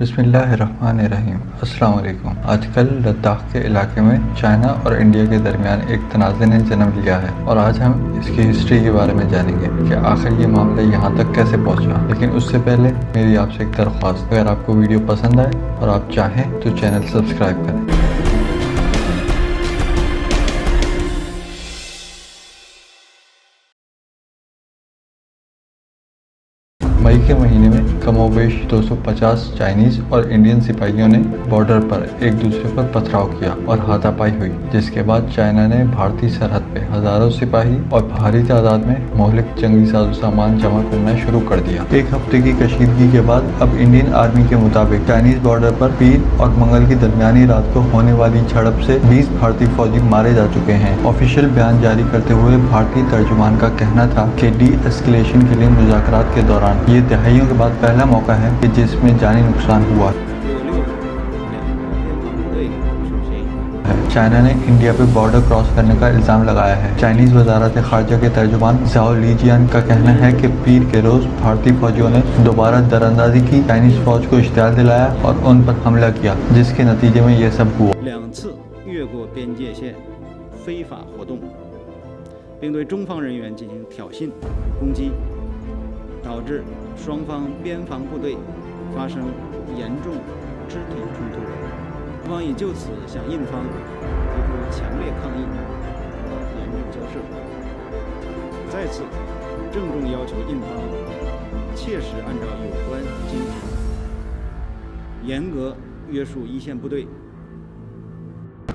بسم اللہ الرحمن الرحیم۔ السلام علیکم۔ آج کل لداخ کے علاقے میں چائنا اور انڈیا کے درمیان ایک تنازع نے جنم لیا ہے، اور آج ہم اس کی ہسٹری کے بارے میں جانیں گے کہ آخر یہ معاملہ یہاں تک کیسے پہنچا۔ لیکن اس سے پہلے میری آپ سے ایک درخواست، اگر آپ کو ویڈیو پسند آئے اور آپ چاہیں تو چینل سبسکرائب کریں۔ مئی کے مہینے میں کم و بیش 250 چائنیز اور انڈین سپاہیوں نے بارڈر پر ایک دوسرے پر پتھراؤ کیا اور ہاتھا پائی ہوئی، جس کے بعد چائنا نے بھارتی سرحد پہ ہزاروں سپاہی اور بھاری تعداد میں مہلک جنگی ساز و سامان جمع کرنا شروع کر دیا۔ ایک ہفتے کی کشیدگی کے بعد اب انڈین آرمی کے مطابق چائنیز بارڈر پر پیر اور منگل کی درمیانی رات کو ہونے والی جھڑپ سے 20 بھارتی فوجی مارے جا چکے ہیں۔ آفیشیل بیان جاری کرتے ہوئے بھارتی ترجمان کا کہنا تھا کہ ڈی ایسکیلیشن کے لیے مذاکرات کے دوران یہ دہائیوں کے بعد پہلا موقع ہے کہ جس میں جانی نقصان ہوا ہے۔ چائنا نے انڈیا پہ بارڈر کراس کرنے کا الزام لگایا ہے۔ چائنیز وزارت خارجہ کے ترجمان زاؤ لیجیان کا کہنا ہے کہ پیر کے روز بھارتی فوجیوں نے دوبارہ دراندازی کی، چائنیز فوج کو اشتعال دلایا اور ان پر حملہ کیا، جس کے نتیجے میں یہ سب ہوا۔ 2次越过边界线非法活动，并对中方人员进行挑衅攻击，导致双方边防部队发生严重肢体冲突。中方已就此向印方提出强烈抗议和严正交涉，再次郑重要求印方切实按照有关精神，严格约束一线部队。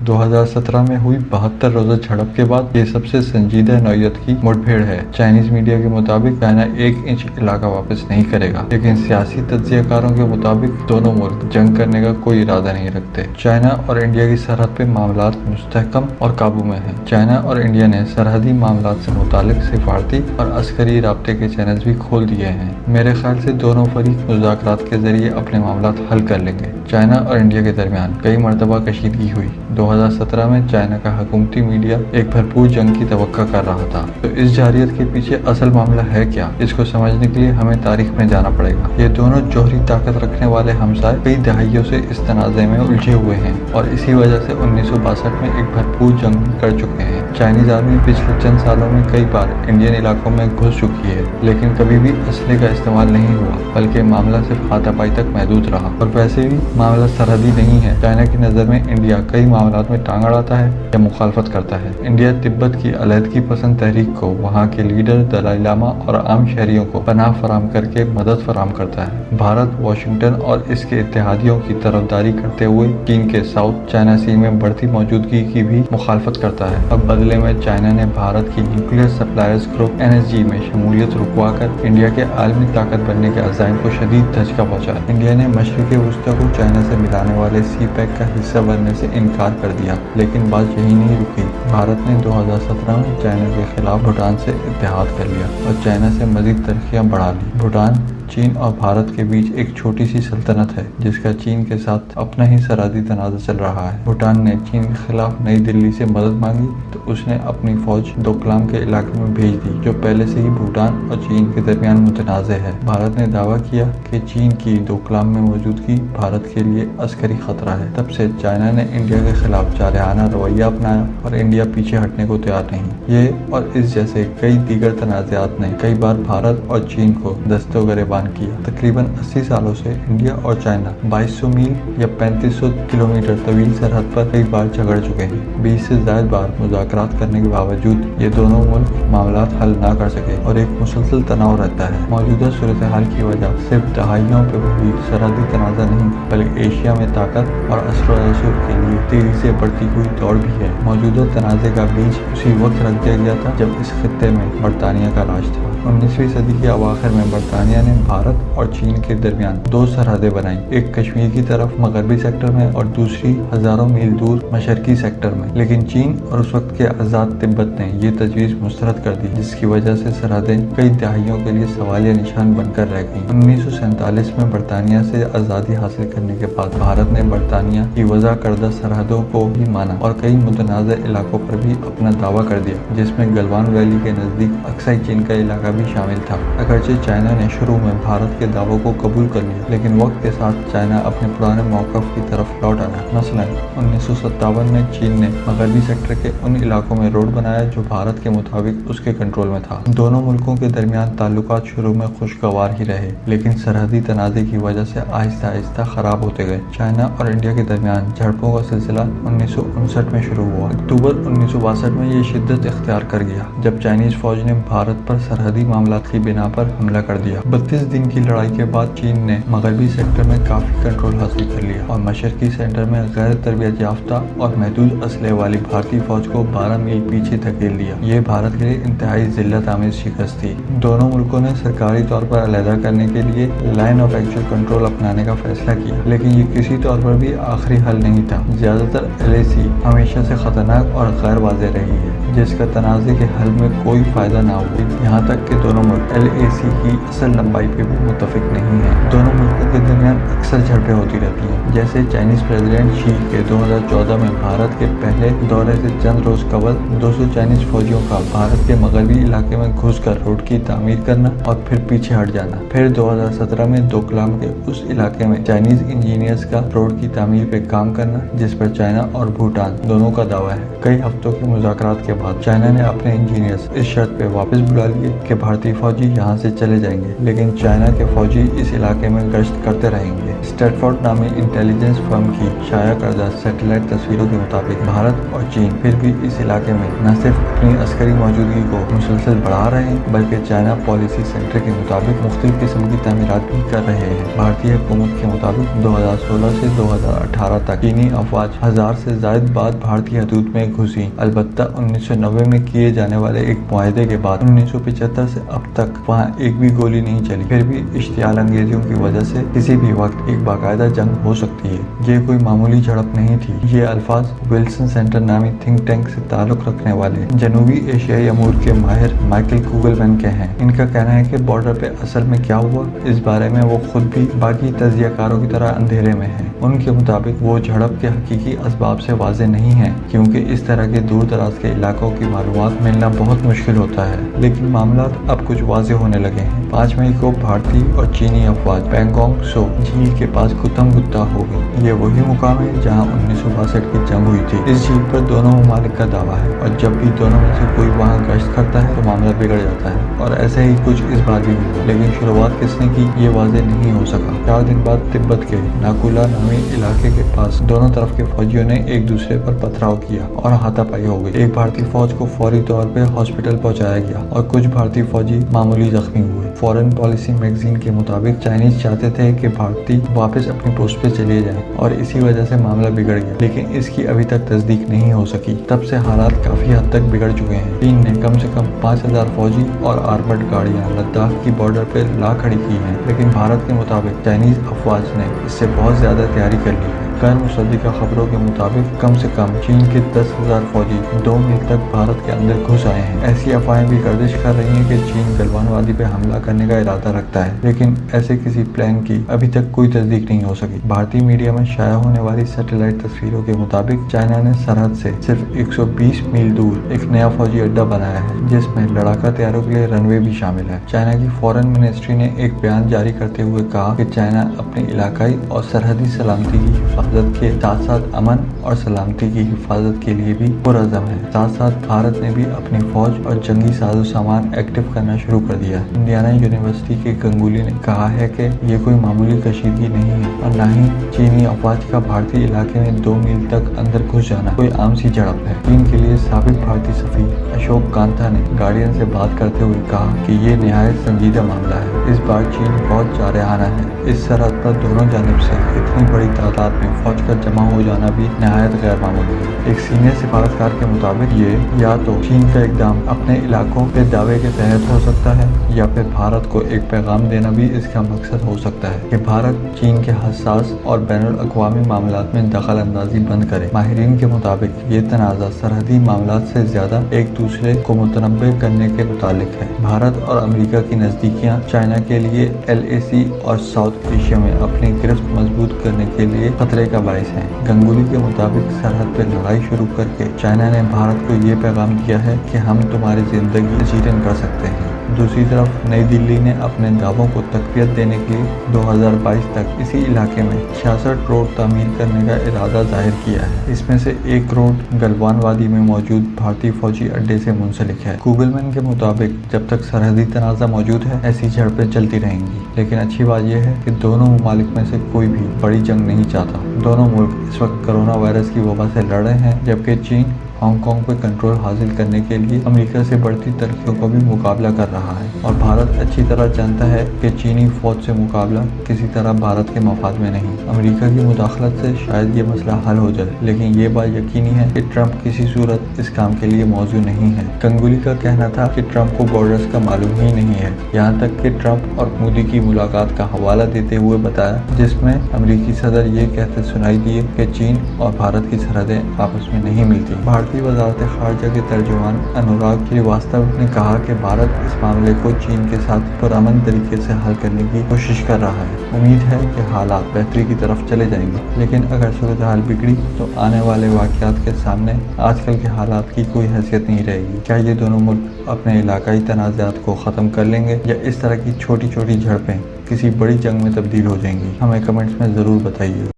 2017 میں ہوئی 72 روزہ جھڑپ کے بعد یہ سب سے سنجیدہ نوعیت کی مٹ بھیڑ ہے۔ چائنیز میڈیا کے مطابق چائنا 1 انچ علاقہ واپس نہیں کرے گا، لیکن سیاسی تجزیہ کاروں کے مطابق دونوں ملک جنگ کرنے کا کوئی ارادہ نہیں رکھتے۔ چائنا اور انڈیا کی سرحد پہ معاملات مستحکم اور قابو میں ہیں۔ چائنا اور انڈیا نے سرحدی معاملات سے متعلق سفارتی اور عسکری رابطے کے چینلز بھی کھول دیے ہیں۔ میرے خیال سے دونوں فریق مذاکرات کے ذریعے اپنے معاملات حل کر لیں گے۔ چائنا اور انڈیا کے درمیان کئی مرتبہ کشیدگی ہوئی۔ 2017 میں چائنا کا حکومتی میڈیا ایک بھرپور جنگ کی توقع کر رہا تھا۔ تو اس جارحیت کے پیچھے اصل معاملہ ہے کیا؟ اس کو سمجھنے کے لیے ہمیں تاریخ میں جانا پڑے گا۔ یہ دونوں جوہری طاقت رکھنے والے ہمسائے کئی دہائیوں سے اس تنازع میں الجھے ہوئے ہیں، اور اسی وجہ سے 1962 میں ایک بھرپور جنگ کر چکے ہیں۔ چائنیز آرمی پچھلے چند سالوں میں کئی بار انڈین علاقوں میں گھس چکی ہے، لیکن کبھی بھی اسلحے کا استعمال نہیں ہوا، بلکہ معاملہ صرف ہاتھا پائی تک محدود رہا۔ اور ویسے بھی معاملہ سرحدی نہیں ہے۔ چائنا کی نظر میں انڈیا کئی معاملات میں ٹانگ اڑاتا ہے یا مخالفت کرتا ہے۔ انڈیا تبت کی علیحدگی پسند تحریک کو، وہاں کے لیڈر دلائی لاما اور عام شہریوں کو پناہ فراہم کر کے مدد فراہم کرتا ہے۔ بھارت واشنگٹن اور اس کے اتحادیوں کی طرفداری کرتے ہوئے چین کے ساؤتھ چائنا سی میں بڑھتی موجودگی کی بھی مخالفت کرتا ہے۔ اب بدلے میں چائنا نے بھارت کی نیوکلیئر سپلائرز گروپ NSG میں شمولیت رکوا کر انڈیا کے عالمی طاقت بننے کے عزائم کو شدید دھچکا پہنچایا۔ انڈیا نے مشرق وسطی کو چائنا سے ملانے والے سی پیک کا حصہ بننے سے انکار کر دیا، لیکن بات یہی نہیں رکی۔ بھارت نے 2017 میں چائنا کے خلاف بھوٹان سے اتحاد کر لیا اور چائنا سے مزید ترقیاں بڑھا لی۔ بھوٹان چین اور بھارت کے بیچ ایک چھوٹی سی سلطنت ہے، جس کا چین کے ساتھ اپنا ہی سرحدی تنازع چل رہا ہے۔ بھوٹان نے چین کے خلاف نئی دلی سے مدد مانگی تو اس نے اپنی فوج ڈوکلام کے علاقے میں بھیج دی، جو پہلے سے ہی بھوٹان اور چین کے درمیان متنازع ہے۔ بھارت نے دعویٰ کیا کہ چین کی ڈوکلام میں موجودگی بھارت کے لیے عسکری خطرہ ہے۔ تب سے چائنا نے انڈیا کے خلاف جارحانہ رویہ اپنایا، اور انڈیا پیچھے ہٹنے کو تیار نہیں۔ یہ اور اس جیسے کئی دیگر تنازعات نے کئی بار بھارت اور چین کو دست و گریبان کیا۔ تقریباً 80 سالوں سے انڈیا اور چائنا 2200 میل یا 3500 کلومیٹر طویل سرحد پر کئی بار جھگڑ چکے ہیں۔ 20 سے زائد بار مذاکرات کرنے کے باوجود یہ دونوں ملک معاملات حل نہ کر سکے، اور ایک مسلسل تناؤ رہتا ہے۔ موجودہ صورتحال کی وجہ صرف دہائیوں پہ محیط سرحدی تنازع نہیں، بلکہ ایشیا میں طاقت اور اثر و رسوخ کے لیے تیزی سے بڑھتی ہوئی دوڑ بھی ہے۔ موجودہ تنازع کا بیج اسی وقت رکھ دیا گیا تھا جب اس خطے میں برطانیہ کا راج تھا۔ 19ویں صدی کے اواخر میں برطانیہ نے بھارت اور چین کے درمیان 2 سرحدیں بنائیں، ایک کشمیر کی طرف مغربی سیکٹر میں اور دوسری ہزاروں میل دور مشرقی سیکٹر میں۔ لیکن چین اور اس وقت کے آزاد تبت نے یہ تجویز مسترد کر دی، جس کی وجہ سے سرحدیں کئی دہائیوں کے لیے سوالیہ نشان بن کر رہ گئیں۔ 1947 میں برطانیہ سے آزادی حاصل کرنے کے بعد بھارت نے برطانیہ کی وضع کردہ سرحدوں کو بھی مانا اور کئی متنازع علاقوں پر بھی اپنا دعویٰ کر دیا، جس میں گلوان ویلی کے نزدیک اکسائی چین کا علاقہ भी शामिल था। अगरचे चाइना ने शुरू में भारत के दावों को कबूल कर लिया, लेकिन वक्त के साथ चाइना अपने पुराने मौक़िफ़ की तरफ लौट आया। मसलन 1957 में चीन ने मगरबी सेक्टर के उन इलाकों में रोड बनाया जो भारत के मुताबिक उसके कंट्रोल में था। दोनों मुल्कों के दरमियान ताल्लुकात शुरू में खुशगवार ही रहे, लेकिन सरहदी तनाज़े की वजह से आहिस्ता आहिस्ता ख़राब होते गए। चाइना और इंडिया के दरमियान झड़पों का सिलसिला 1959 में शुरू हुआ। अक्टूबर 1962 में ये शिद्दत इख्तियार कर गया जब चाइनीज़ फौज ने भारत पर सरहदी मामलात की बिना पर हमला कर दिया। 32 दिन की लड़ाई के बाद चीन ने मगरबी सेक्टर में काफ़ी कंट्रोल हासिल कर लिया और मशरकी सेंटर में गैर तरबियत याफ्ता और महदूद असले वाली भारतीय फौज को 12 मील पीछे धकेल दिया। ये भारत के लिए इंतहाई जिल्लत आमेज शिकस्त थी। दोनों मुल्कों ने सरकारी तौर पर अलहदा करने के लिए लाइन ऑफ एक्चुअल कंट्रोल अपनाने का फैसला किया, लेकिन ये किसी तौर पर भी आखिरी हल नहीं था। ज़्यादातर LAC हमेशा से खतरनाक और गैर वाज़ेह रही है, जिसका तनाज़े के हल में कोई फ़ायदा ना हुआ। यहाँ तक कि दोनों मुल्क LAC की असल लंबाई पे भी मुत्तफिक नहीं है। दोनों मुल्कों के दरमियान अक्सर झड़पें होती रहती हैं। जैसे चाइनीज़ प्रेसिडेंट शी के 2014 में भारत के पहले दौरे से चंद रोज़ कबल 200 चाइनीज़ फौजियों का भारत के मगरबी इलाके में घुसकर रोड की तामीर करना और फिर पीछे हट जाना। फिर 2017 में डोकलाम के उस इलाके में चाइनीज़ इंजीनियर्स का रोड की तामीर पे काम करना, जिस पर चाइना और भूटान दोनों का दावा है। कई हफ्तों के मुज़ाकरात के बाद चाइना ने अपने इंजीनियर्स इस शर्त पे वापस बुला लिए कि भारतीय फौजी यहाँ से चले जाएंगे, लेकिन चाइना के फौजी इस इलाके में गश्त करते रहेंगे। स्टैटफोर्ड नामी इंटेलिजेंस फर्म की शाया करदा सैटेलाइट तस्वीरों के मुताबिक भारत और चीन फिर भी इस इलाके में न सिर्फ अपनी अस्करी मौजूदगी को मुसलसल बढ़ा रहे हैं, बल्कि चाइना पॉलिसी सेंटर के मुताबिक मुख्तलिफ किस्म की तामीरात भी कर रहे हैं। भारतीय हुकूमत के मुताबिक 2016 से 2018 तक चीनी अफवाज 1000 से ज़ायद बार भारतीय हदूद में घुसी। अलबत्ता 1990 में किए जाने वाले एक मुआहदे के बाद 1975 से अब तक वहाँ एक भी गोली नहीं चली। फिर भी इश्तियाल अंगेजियों की वजह से किसी भी वक्त एक बाकायदा जंग हो सकती है। ये कोई मामूली झड़प नहीं थी। ये अल्फाज विल्सन सेंटर नामी थिंक टैंक से ताल्लुक रखने वाले जनूबी एशियाई अमूर के माहिर माइकल कुगलमैन के हैं। इनका कहना है कि बॉर्डर पे असल में क्या हुआ, इस बारे में वो खुद भी बाकी तज्जियाकारों की तरह अंधेरे में हैं। उनके मुताबिक वो झड़प के हकीकी असबाब से वाज़ेह नहीं है, क्योंकि इस तरह के दूर दराज के इलाकों की मालूमात मिलना बहुत मुश्किल होता है। लेकिन मामलात अब कुछ वाज़ेह होने लगे हैं। 5 मई को भारतीय और चीनी अफवाज पैंगोंग त्सो झील के पास गुत्तम गुत्ता हो गई। ये वही मुकाम है जहाँ 1962 की जंग हुई थी। इस झील पर दोनों ममालिक का दावा है और जब भी दोनों में से कोई वहाँ गश्त करता है तो मामला बिगड़ जाता है, और ऐसे ही कुछ इस बार भी हुआ। लेकिन शुरुआत किसने की ये वाज़ेह नहीं हो सका। 4 दिन बाद तिब्बत के नाकुला नामी इलाके के पास दोनों तरफ के फौजियों ने एक दूसरे पर पथराव किया और हाथापाई हो गई। एक भारतीय फौज को फौरी तौर पे हॉस्पिटल पहुंचाया गया और कुछ भारतीय फौजी मामूली जख्मी हुए। फॉरेन पॉलिसी मैगजीन के मुताबिक चाइनीज चाहते थे कि भारतीय वापस अपनी पोस्ट पे चले जाएं और इसी वजह से मामला बिगड़ गया, लेकिन इसकी अभी तक तस्दीक नहीं हो सकी। तब से हालात काफी हद तक बिगड़ चुके हैं। चीन ने कम से कम 5000 फौजी और आर्मर्ड गाड़ियां लद्दाख की बॉर्डर पे ला खड़ी की हैं, लेकिन भारत के मुताबिक चाइनीज अफवाज ने इससे बहुत ज्यादा तैयारी कर ली है। गैर मुसद्दिका खबरों के मुताबिक कम से कम चीन के 10,000 फौजी 2 मील तक भारत के अंदर घुस आए हैं। ऐसी अफवाहें भी गर्दिश कर रही हैं कि चीन गलवान वादी पे हमला करने का इरादा रखता है, लेकिन ऐसे किसी प्लान की अभी तक कोई तस्दीक नहीं हो सकी। भारतीय मीडिया में शाया होने वाली सैटेलाइट तस्वीरों के मुताबिक चाइना ने सरहद से सिर्फ 120 मील दूर एक नया फौजी अड्डा बनाया है, जिसमें लड़ाका तैयारों के लिए रनवे भी शामिल है। चाइना की फॉरेन मिनिस्ट्री ने एक बयान जारी करते हुए कहा कि चाइना अपनी इलाकाई और सरहदी सलामती की हिफाजत के साथ साथ अमन और सलामती की हिफाजत के लिए भी पुरअज़म है। साथ साथ भारत ने भी अपनी फौज और जंगी साजो सामान एक्टिव करना शुरू कर दिया है। इंडियाना यूनिवर्सिटी के गंगुली ने कहा है कि ये कोई मामूली कशीदगी नहीं है और न ही चीनी अफवाज का भारतीय इलाके में 2 मील तक अंदर घुस जाना कोई आम सी झड़प है। चीन के लिए साबिक भारतीय सफीर अशोक कांता ने गार्डियन से बात करते हुए कहा कि ये निहायत संजीदा मामला है। इस बार चीन बहुत जारहाना है। इस सरहद पर दोनों जानिब से इतनी बड़ी तादाद में फौज का जमा हो जाना भी निहायत गैर मामूली है। एक सीनियर सिफारतकार के मुताबिक ये या तो चीन का इक़दाम अपने इलाकों के दावे के तहत हो सकता है या फिर भारत को एक पैगाम देना भी इसका मकसद हो सकता है कि भारत चीन के हसास और बैनुल अक़वामी मामलात में दखल अंदाजी बंद करे। माहिरीन के मुताबिक ये तनाज़ा सरहदी मामलात से ज़्यादा एक दूसरे को मुतनब्बे करने के मुतालिक है। भारत और अमेरिका की नज़दीकियाँ चाइना के लिए LAC और साउथ एशिया में अपनी गिरफ्त मजबूत करने के लिए खतरे का बाइस है। गंगुली के मुताबिक सरहद पर लड़ाई शुरू करके चाइना ने भारत को ये पैगाम दिया है कि हम तुम्हारी जिंदगी जीरन कर सकते हैं। दूसरी तरफ नई दिल्ली ने अपने दावों को तकवीत देने के लिए 2022 तक इसी इलाके में 66 रोड तामीर करने का इरादा जाहिर किया है। इसमें से एक रोड गलवान वादी में मौजूद भारतीय फौजी अड्डे से मुंसलिक है। गूगलमैन के मुताबिक जब तक सरहदी तनाज़ा मौजूद है ऐसी झड़पें चलती रहेंगी, लेकिन अच्छी बात यह है कि दोनों ममालिक में से कोई भी बड़ी जंग नहीं चाहता। दोनों मुल्क इस वक्त कोरोना वायरस की वबा से लड़ रहे हैं, जबकि चीन हांगकांग पर कंट्रोल हासिल करने के लिए अमेरिका से बढ़ती तरक्कियों का भी मुकाबला कर रहा है। और भारत अच्छी तरह जानता है कि चीनी फौज से मुकाबला किसी तरह भारत के मफाद में नहीं। अमेरिका की मुदाखलत से शायद ये मसला हल हो जाए, लेकिन ये बात यकीनी है कि ट्रंप किसी सूरत इस काम के लिए मौजू नहीं है। गंगुली का कहना था कि ट्रंप को बॉर्डर्स का मालूम ही नहीं है, यहाँ तक कि ट्रंप और मोदी की मुलाकात का हवाला देते हुए बताया, जिसमें अमेरिकी सदर ये कहते सुनाई दिए कि चीन और भारत की सरहदें आपस में नहीं मिलती। भारतीय वज़ारत ख़ारजा के तर्जुमान अनुराग श्रीवास्तव ने कहा कि भारत इस मामले को चीन के साथ पुरअमन तरीके से हल करने की कोशिश कर रहा है। उम्मीद है कि हालात बेहतरी की तरफ चले जाएंगे, लेकिन अगर सूरत हाल बिगड़ी तो आने वाले वाक़यात के सामने आजकल के हालात की कोई हैसियत नहीं रहेगी। क्या ये दोनों मुल्क अपने इलाकाई तनाज़ात को ख़त्म कर लेंगे या इस तरह की छोटी छोटी झड़पें किसी बड़ी जंग में तब्दील हो जाएंगी? हमें कमेंट्स में ज़रूर बताइए।